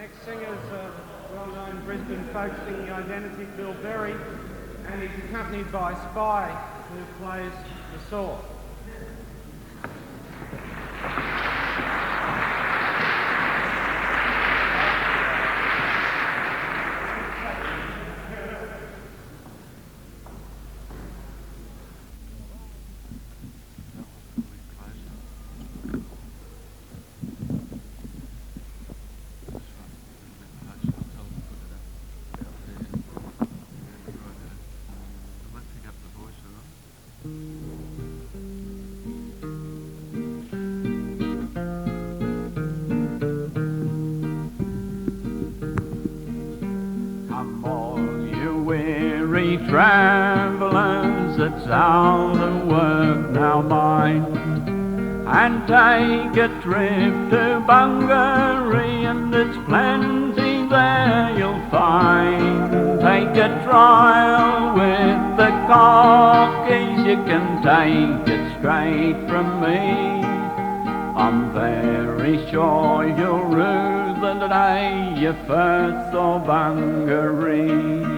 Next singer is a well-known Brisbane folk singing identity, Bill Berry, and he's accompanied by Spy, who plays the saw. Come all you weary travellers, it's out of work now mine, and take a trip to Bungaree, and it's plenty there you'll find. Take a trial with the cockies, you can take it straight from me. I'm very sure you'll rue the day you first saw Bungaree.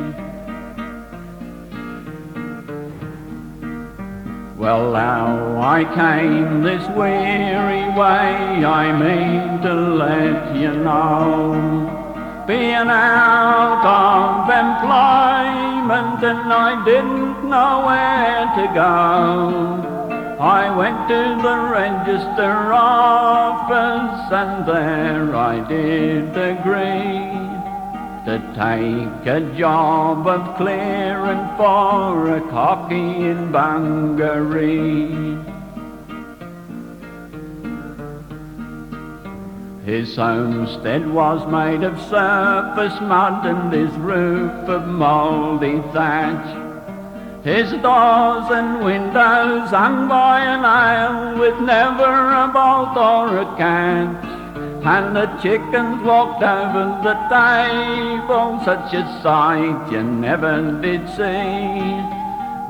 Well, how I came this weary way, I mean to let you know. Being out of employment and I didn't know where to go, I went to the register office and there I did agree to take a job of clearing for a cocky in Bungaree. His homestead was made of surface mud and his roof of mouldy thatch. His doors and windows hung by a nail with never a bolt or a catch, and the chickens walked over the table, such a sight you never did see.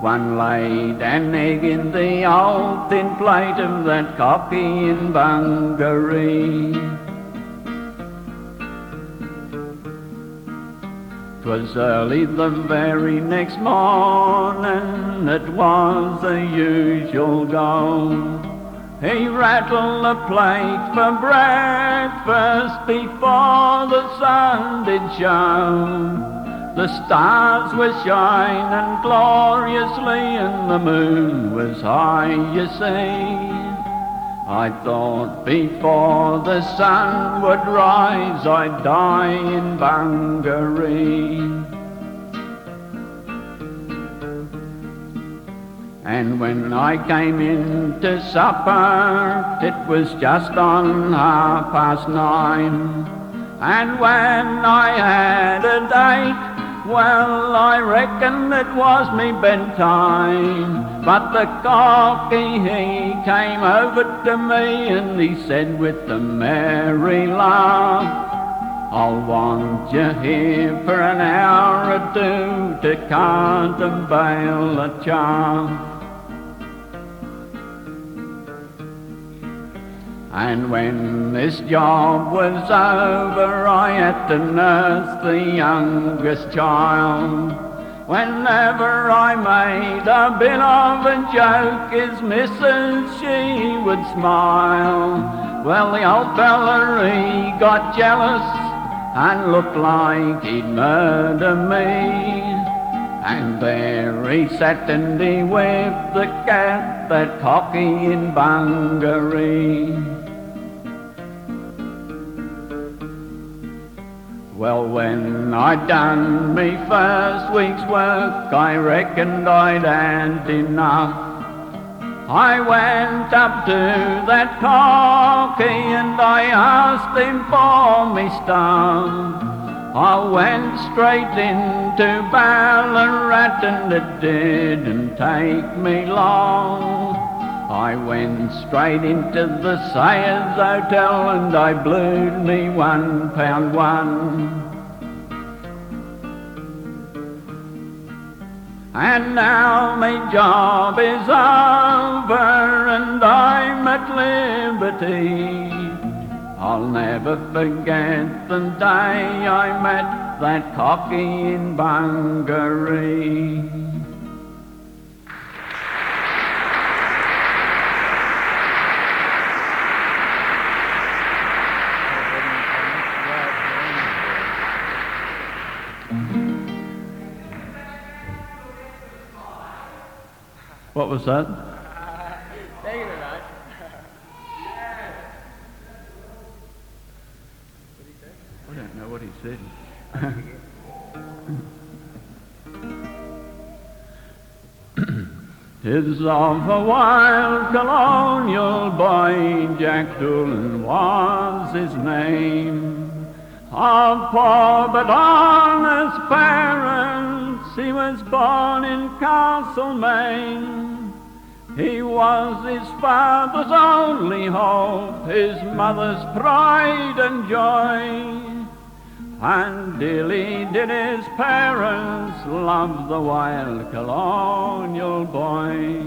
One laid an egg in the old tin plate of that cocky in Bungaree. 'Twas early the very next morning, it was the usual go. He rattled a plate for breakfast before the sun did show. The stars were shining gloriously and the moon was high, you see. I thought before the sun would rise I'd die in Bungaree. And when I came in to supper, it was just on 9:30. And when I had a date, well, I reckon it was me bedtime. But the cocky, he came over to me and he said with a merry laugh, I'll want you here for an hour or two to cart and bale a chaff. And when this job was over, I had to nurse the youngest child. Whenever I made a bit of a joke, his missus, she would smile. Well, the old fella, he got jealous and looked like he'd murder me. And there he sat and he whipped the cat, that cocky in Bungaree. Well, when I'd done me first week's work, I reckoned I'd had enough. I went up to that cocky and I asked him for me stuff. I went straight into Ballarat and it didn't take me long. I went straight into the Sayers Hotel and I blued me £1.1. And now my job is over and I'm at liberty. I'll never forget the day I met that cocky in Bungaree. What was that? Thank you very much. I don't know what he said. "'Tis of a wild colonial boy, Jack Doolan was his name. Of poor but honest parents, he was born in Castlemaine. He was his father's only hope, his mother's pride and joy. And dearly did his parents love the wild colonial boy.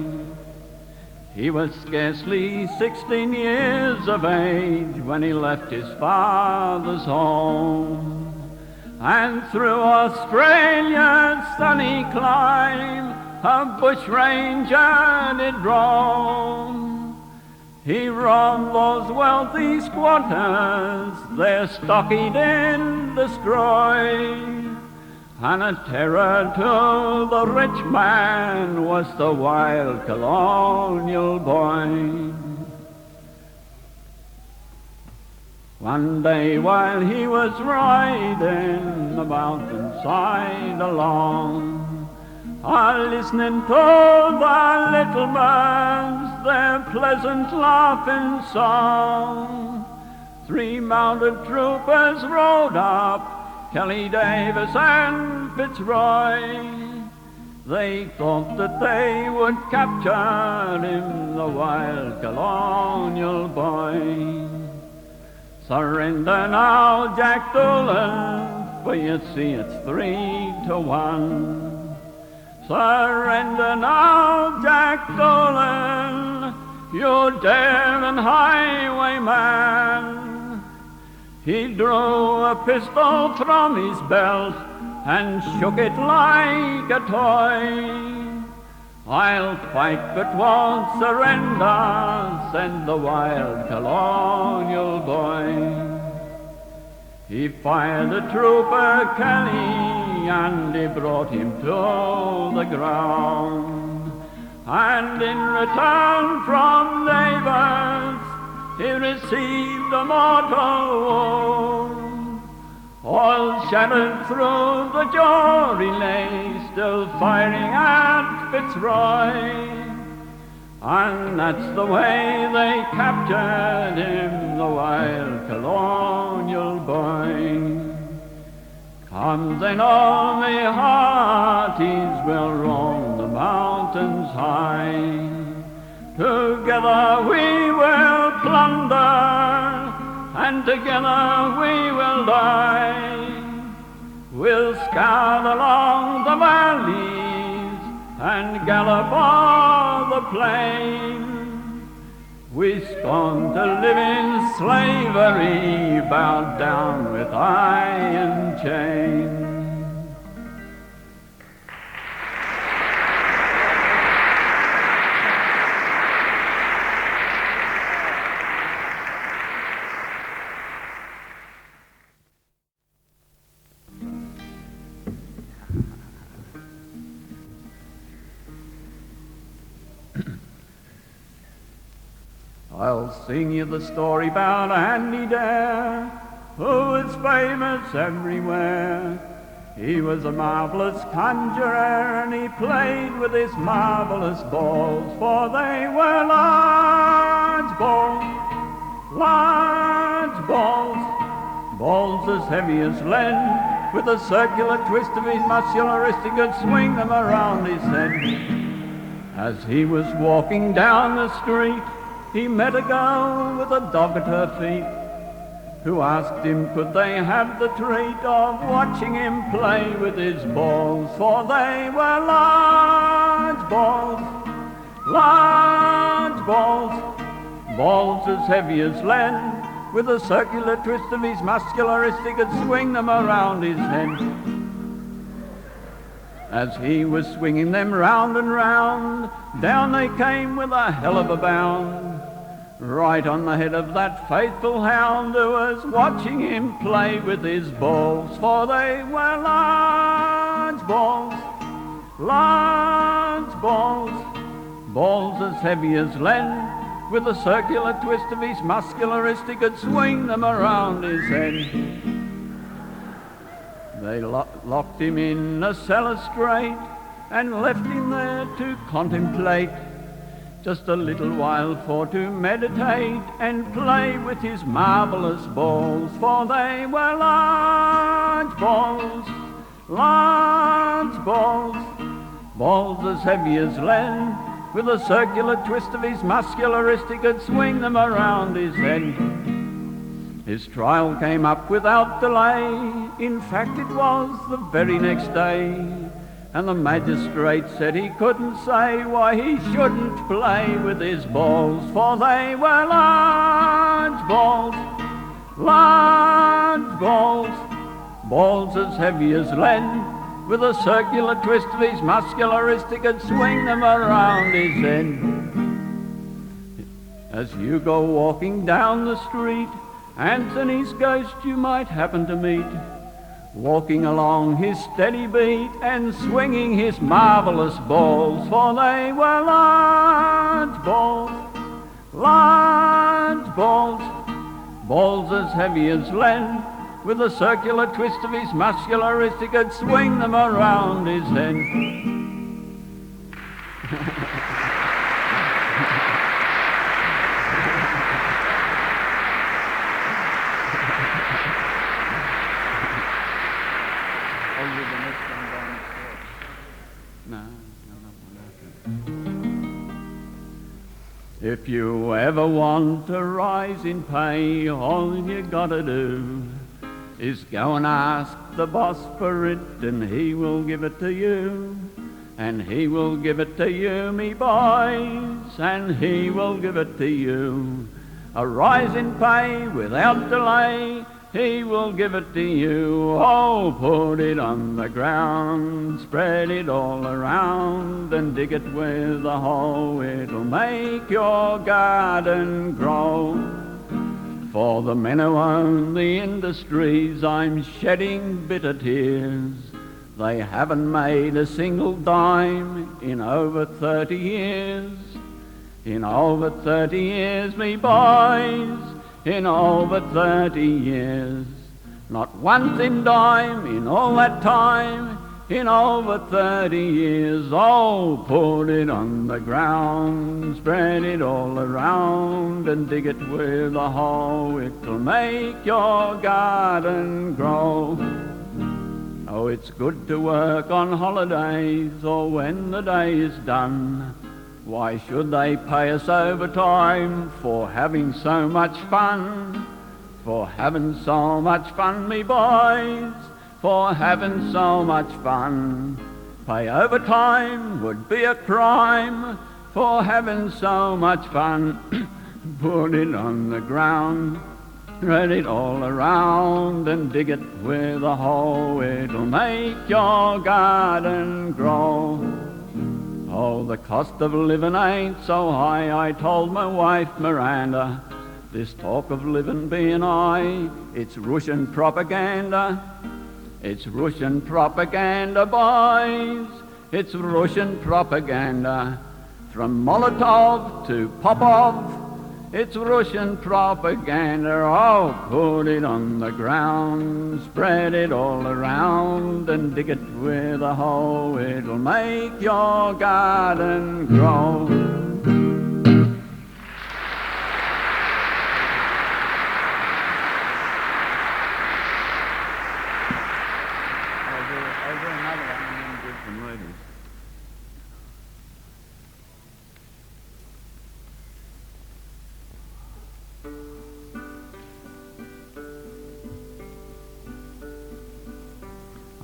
He was scarcely 16 years of age when he left his father's home, and through Australia's sunny clime a bushranger did roam. He roamed those wealthy squatters, their stock he did destroy, and a terror to the rich man was the wild colonial boy. One day while he was riding the mountainside along, listening to the little birds, their pleasant laughing song, 3 mounted troopers rode up, Kelly Davis and Fitzroy. They thought that they would capture him, the wild colonial boy. "Surrender now, Jack Doolan, for you see it's 3 to 1. Surrender now, Jack Doolan, you daring highwayman." He drew a pistol from his belt and shook it like a toy. "I'll fight but won't surrender," said the wild colonial boy. He fired a trooper Kelly and he brought him to the ground, and in return from Davis he received a mortal wound. All shattered through the jaw he lay, still firing at Fitzroy. And that's the way they captured him, the wild colonial boy. Come then all me hearties will roam the mountains high. Together we will plunder, and together we will die. We'll scout along the valleys and gallop o'er the plain. We scorn to live in slavery, bowed down with iron chain. I'll sing you the story about Andy Dare, who was famous everywhere. He was a marvelous conjurer, and he played with his marvelous balls, for they were large balls, balls as heavy as lead. With a circular twist of his muscular wrist, he could swing them around his head. As he was walking down the street, he met a girl with a dog at her feet, who asked him could they have the treat of watching him play with his balls, for they were large balls, balls as heavy as lead. With a circular twist of his muscular wrist, he could swing them around his head. As he was swinging them round and round, down they came with a hell of a bound, right on the head of that faithful hound who was watching him play with his balls, for they were large balls, balls as heavy as lead. With a circular twist of his muscular wrist, he could swing them around his head. They locked him in a cellar straight and left him there to contemplate, just a little while for to meditate and play with his marvellous balls, for they were large balls, balls as heavy as lead. With a circular twist of his muscular wrist, he could swing them around his head. His trial came up without delay. In fact, it was the very next day. And the magistrate said he couldn't say why he shouldn't play with his balls, for they were large balls, balls as heavy as lead. With a circular twist of his muscular wrist, he could swing them around his head. As you go walking down the street, Anthony's ghost you might happen to meet, walking along his steady beat and swinging his marvellous balls, for they were large balls as heavy as lead. With a circular twist of his muscular wrist, he could swing them around his head. If you ever want to rise in pay, all you gotta do is go and ask the boss for it, and he will give it to you. And he will give it to you, me boys, and he will give it to you. A rise in pay without delay, he will give it to you. Oh, put it on the ground, spread it all around, and dig it with a hoe. It'll make your garden grow. For the men who own the industries, I'm shedding bitter tears. They haven't made a single dime in over 30 years. In over 30 years, me boys, in over 30 years. Not one thin dime in all that time, in over 30 years. Oh, put it on the ground, spread it all around, and dig it with a hoe. It'll make your garden grow. Oh, it's good to work on holidays or when the day is done. Why should they pay us overtime for having so much fun? For having so much fun, me boys, for having so much fun. Pay overtime would be a crime for having so much fun. Put it on the ground, spread it all around, and dig it with a hoe. It'll make your garden grow. Oh, the cost of living ain't so high, I told my wife Miranda. This talk of living being high, it's Russian propaganda. It's Russian propaganda, boys. It's Russian propaganda. From Molotov to Popov, it's Russian propaganda. Oh, put it on the ground, spread it all around, and dig it with a hoe. It'll make your garden grow. I'll do another one and then give some ladies.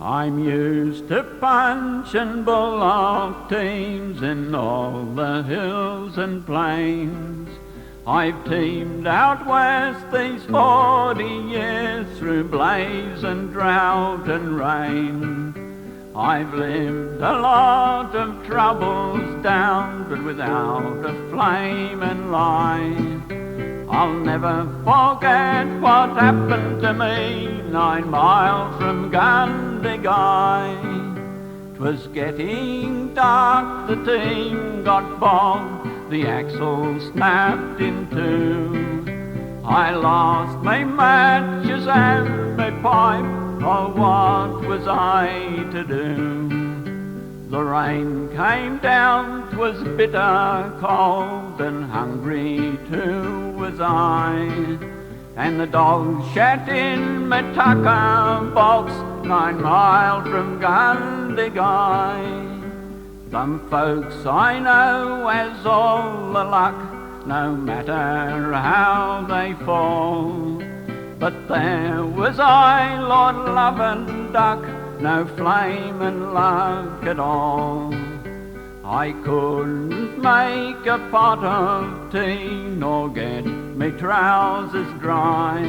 I'm used to punching bullock teams in all the hills and plains. I've teamed out west these 40 years through blaze and drought and rain. I've lived a lot of troubles down, but without a flame and light. I'll never forget what happened to me 9 miles from Gundagai. 'Twas getting dark, the team got bogged, the axle snapped in two. I lost my matches and my pipe, oh what was I to do? The rain came down, 'twas bitter cold, and hungry too was I. And the dogs shat in my tucker box 9 miles from Gundagai. Some folks I know has all the luck, no matter how they fall. But there was I, Lord Love and Duck, no flame and luck at all. I couldn't make a pot of tea, nor get me trousers dry.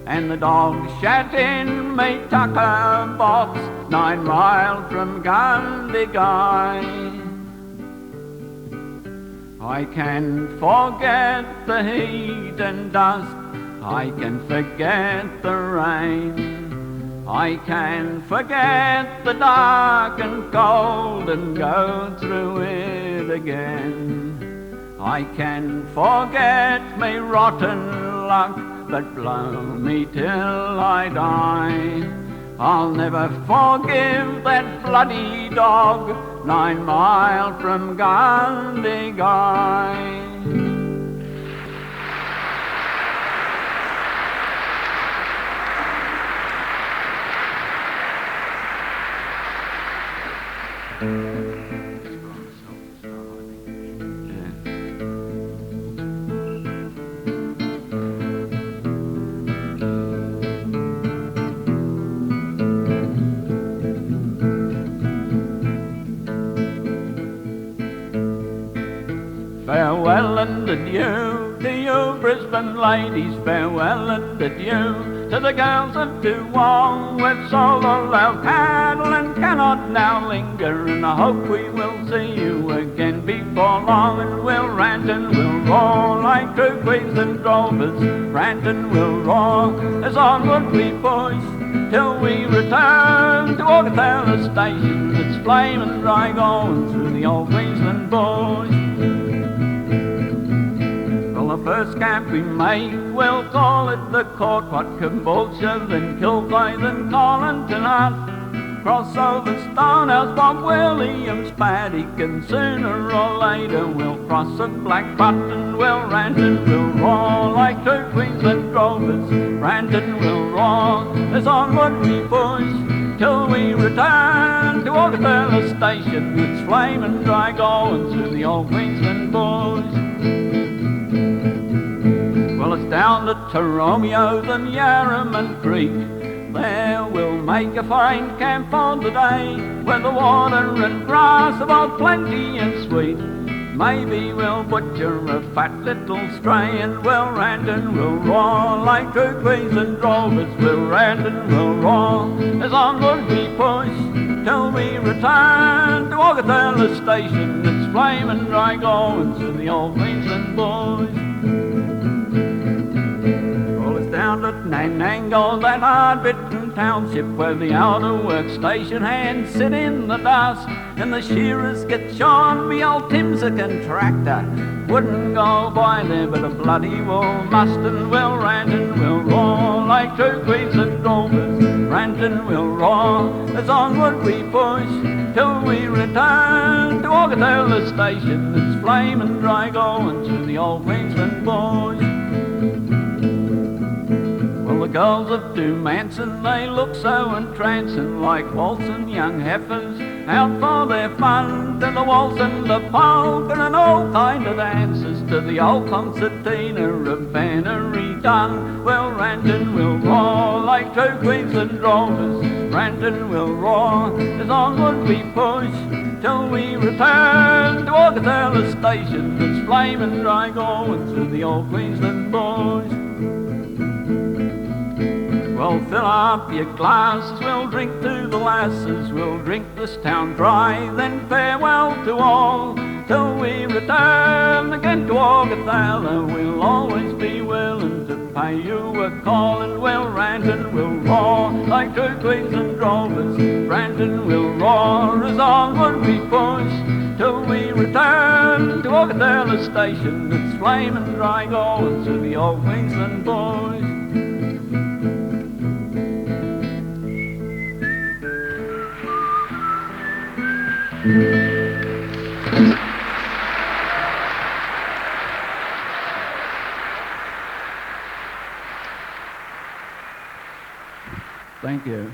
And the dogs shat in me tucker box 9 miles from Gundagai. I can forget the heat and dust, I can forget the rain. I can forget the dark and cold and go through it again. I can forget me rotten luck, but blow me till I die. I'll never forgive that bloody dog 9 miles from Gundagai. Farewell and adieu to you Brisbane ladies, farewell and adieu to the girls of Toowong. We've sold all our cattle and cannot now linger, and I hope we will see you again before long. And we'll rant and we'll roar like true queens and drovers, rant and we'll roar as onward we push, till we return to Augustella Station that's flaming dry going through the old Queensland bush. The first camp we make, we'll call it the Court, what Caboolture, then Kilcoy, then Collington Hut. Cross over Stonehouse, Bob Williams, Paddock, and sooner or later we'll cross at Black Button. We'll rant and we'll roar like true Queensland drovers, rant and we'll roar as onward we push, till we return to Augustella Station that's flaming dry going through the old Queensland bush. Well, it's down to Toromeo, then Yarraman Creek. There we'll make a fine camp for the day, where the water and grass are both plenty and sweet. Maybe we'll butcher a fat little stray, and we'll rant and we'll roar like true Queensland drovers. We'll rant and we'll roar as onward we push, till we return to Augustella Station that's flaming dry going through the old Queensland bush. Down at Nanango, that hard-bitten township, where the outer workstation hands sit in the dust, and the shearers get shorn. Me old Tim's a contractor, wouldn't go by there, but a bloody well must. And we'll rant and we'll roar like true Queensland drovers, rant and we'll roar as onward we push, till we return to Augustella Station that's flaming dry going through the old Queensland bush. The girls of Dumanson, they look so entrancing, like waltzing young heifers out for their fun, to the waltz and the polka and all kind of dances, to the old concertina of Bannery Dun. We'll rant and we'll roar like true Queensland drovers, rant and we'll roar as onward we push, till we return to Augathella station. It's flaming dry going through the old Queensland boys. Well, fill up your glasses, we'll drink to the lasses, we'll drink this town dry, then farewell to all. Till we return again to Augathella, we'll always be willing to pay you a call, and we'll rant and we'll roar like two Queensland drovers. Rant and we'll roar as onward we push, till we return to Augathella station. It's flaming dry going through the old Queensland boys. Thank you.